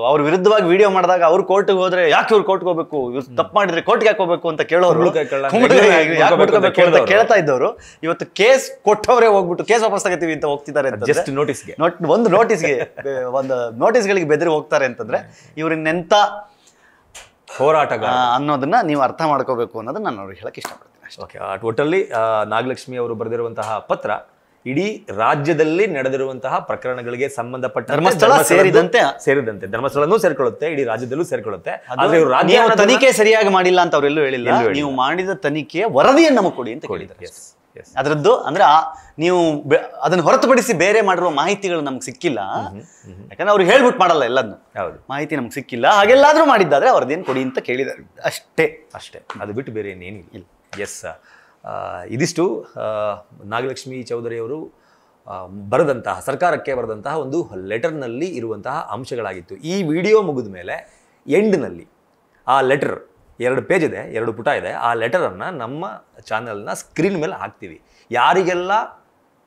ಅವ್ರ ವಿರುದ್ಧವಾಗಿ ವಿಡಿಯೋ ಮಾಡಿದಾಗ ಅವ್ರು ಕೋರ್ಟ್ಗೆ ಹೋದ್ರೆ ಯಾಕೆ ಇವ್ರು ಕೋರ್ಟ್ಗೆ ಹೋಗ್ಬೇಕು, ಇವ್ರು ತಪ್ಪು ಮಾಡಿದ್ರೆ ಕೋರ್ಟ್ಗೆ ಯಾಕೆ ಹೋಗ್ಬೇಕು ಅಂತ ಕೇಳೋರು, ಕೇಳ್ತಾ ಇದ್ದವರು ಇವತ್ತು ಕೇಸ್ ಕೊಟ್ಟವರೇ ಹೋಗ್ಬಿಟ್ಟು ಕೇಸ್ ವಾಪಸ್ ತಗೋತೀವಿ ಅಂತ ಹೋಗ್ತಿದ್ದಾರೆ. ಒಂದು ನೋಟಿಸ್ಗಳಿಗೆ ಬೆದರಿ ಹೋಗ್ತಾರೆ ಅಂತಂದ್ರೆ ಇವ್ರನ್ನೆಂತ ಹೋರಾಟ ಅನ್ನೋದನ್ನ ನೀವು ಅರ್ಥ ಮಾಡ್ಕೋಬೇಕು ಅನ್ನೋದನ್ನ ನಾನು ಅವ್ರಿಗೆ ಹೇಳಕ್ ಇಷ್ಟಪಡ್ತೀನಿ. ಒಟ್ಟಲ್ಲಿ ನಾಗಲಕ್ಷ್ಮಿ ಅವರು ಬರೆದಿರುವಂತಹ ಪತ್ರ ಇಡೀ ರಾಜ್ಯದಲ್ಲಿ ನಡೆದಿರುವಂತಹ ಪ್ರಕರಣಗಳಿಗೆ ಸಂಬಂಧಪಟ್ಟ ಧರ್ಮಸ್ಥಳ ಸೇರಿದಂತೆ ಧರ್ಮಸ್ಥಳನೂ ಸೇರ್ಕೊಳ್ಳುತ್ತೆ, ಇಡೀ ರಾಜ್ಯದಲ್ಲೂ ಸೇರ್ಕೊಳ್ಳುತ್ತೆ. ತನಿಖೆ ಸರಿಯಾಗಿ ಮಾಡಿಲ್ಲ ಅಂತ ಅವರೆಲ್ಲೂ ಹೇಳಿಲ್ಲ. ನೀವು ಮಾಡಿದ ತನಿಖೆಯ ವರದಿಯನ್ನು ನಮಗೆ ಕೊಡಿ ಅಂತ ಕೇಳಿದ್ದಾರೆ. ಅದರದ್ದು ಅಂದ್ರೆ ನೀವು ಅದನ್ನ ಹೊರತುಪಡಿಸಿ ಬೇರೆ ಮಾಡಿರುವ ಮಾಹಿತಿಗಳು ನಮ್ಗೆ ಸಿಕ್ಕಿಲ್ಲ. ಯಾಕಂದ್ರೆ ಅವ್ರು ಹೇಳ್ಬಿಟ್ಟು ಮಾಡಲ್ಲ ಎಲ್ಲದನ್ನು. ಮಾಹಿತಿ ನಮ್ಗೆ ಸಿಕ್ಕಿಲ್ಲ, ಹಾಗೆಲ್ಲಾದ್ರೂ ಮಾಡಿದ್ದಾದ್ರೆ ವರದಿಯನ್ನು ಕೊಡಿ ಅಂತ ಕೇಳಿದ್ದಾರೆ ಅಷ್ಟೇ. ಅದು ಬಿಟ್ಟು ಬೇರೆ ಏನೇನಿಲ್ಲ. ಎಸ್, ಇದಿಷ್ಟು ನಾಗಲಕ್ಷ್ಮಿ ಚೌಧರಿ ಅವರು ಬರೆದಂತಹ ಸರ್ಕಾರಕ್ಕೆ ಬರೆದಂತಹ ಒಂದು ಲೆಟರ್ನಲ್ಲಿ ಇರುವಂತಹ ಅಂಶಗಳಾಗಿತ್ತು. ಈ ವಿಡಿಯೋ ಮುಗಿದ ಮೇಲೆ ಎಂಡ್ನಲ್ಲಿ ಆ ಲೆಟರ್ 2 ಪೇಜ್ ಇದೆ, 2 ಪುಟ ಇದೆ. ಆ ಲೆಟರನ್ನು ನಮ್ಮ ಚಾನಲ್ನ ಸ್ಕ್ರೀನ್ ಮೇಲೆ ಹಾಕ್ತೀವಿ. ಯಾರಿಗೆಲ್ಲ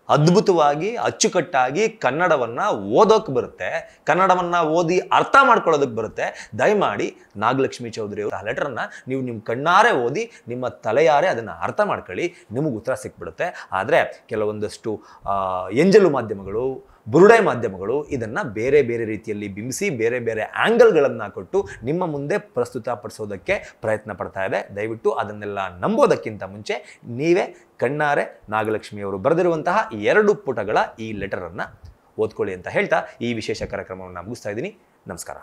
ಅದ್ಭುತವಾಗಿ ಅಚ್ಚುಕಟ್ಟಾಗಿ ಕನ್ನಡವನ್ನು ಓದೋಕ್ಕೆ ಬರುತ್ತೆ, ಕನ್ನಡವನ್ನು ಓದಿ ಅರ್ಥ ಮಾಡ್ಕೊಳ್ಳೋದಕ್ಕೆ ಬರುತ್ತೆ, ದಯಮಾಡಿ ನಾಗಲಕ್ಷ್ಮಿ ಚೌಧರಿ ಅವರ ಆ ಲೆಟರನ್ನು ನೀವು ನಿಮ್ಮ ಕಣ್ಣಾರೆ ಓದಿ ನಿಮ್ಮ ತಲೆಯಾರೆ ಅದನ್ನು ಅರ್ಥ ಮಾಡ್ಕೊಳ್ಳಿ, ನಿಮಗೆ ಉತ್ತರ ಸಿಕ್ಬಿಡುತ್ತೆ. ಆದರೆ ಕೆಲವೊಂದಷ್ಟು ಎಂಜಲು ಮಾಧ್ಯಮಗಳು, ಬುರುಡೆ ಮಾಧ್ಯಮಗಳು ಇದನ್ನು ಬೇರೆ ಬೇರೆ ರೀತಿಯಲ್ಲಿ ಬಿಂಬಿಸಿ ಬೇರೆ ಬೇರೆ ಆ್ಯಂಗಲ್ಗಳನ್ನು ಕೊಟ್ಟು ನಿಮ್ಮ ಮುಂದೆ ಪ್ರಸ್ತುತಪಡಿಸೋದಕ್ಕೆ ಪ್ರಯತ್ನ ಪಡ್ತಾ ಇದೆ. ದಯವಿಟ್ಟು ಅದನ್ನೆಲ್ಲ ನಂಬೋದಕ್ಕಿಂತ ಮುಂಚೆ ನೀವೇ ಕಣ್ಣಾರೆ ನಾಗಲಕ್ಷ್ಮಿಯವರು ಬರೆದಿರುವಂತಹ 2 ಪುಟಗಳ ಈ ಲೆಟರನ್ನು ಓದ್ಕೊಳ್ಳಿ ಅಂತ ಹೇಳ್ತಾ ಈ ವಿಶೇಷ ಕಾರ್ಯಕ್ರಮವನ್ನು ಮುಗಿಸ್ತಾ ಇದ್ದೀನಿ. ನಮಸ್ಕಾರ.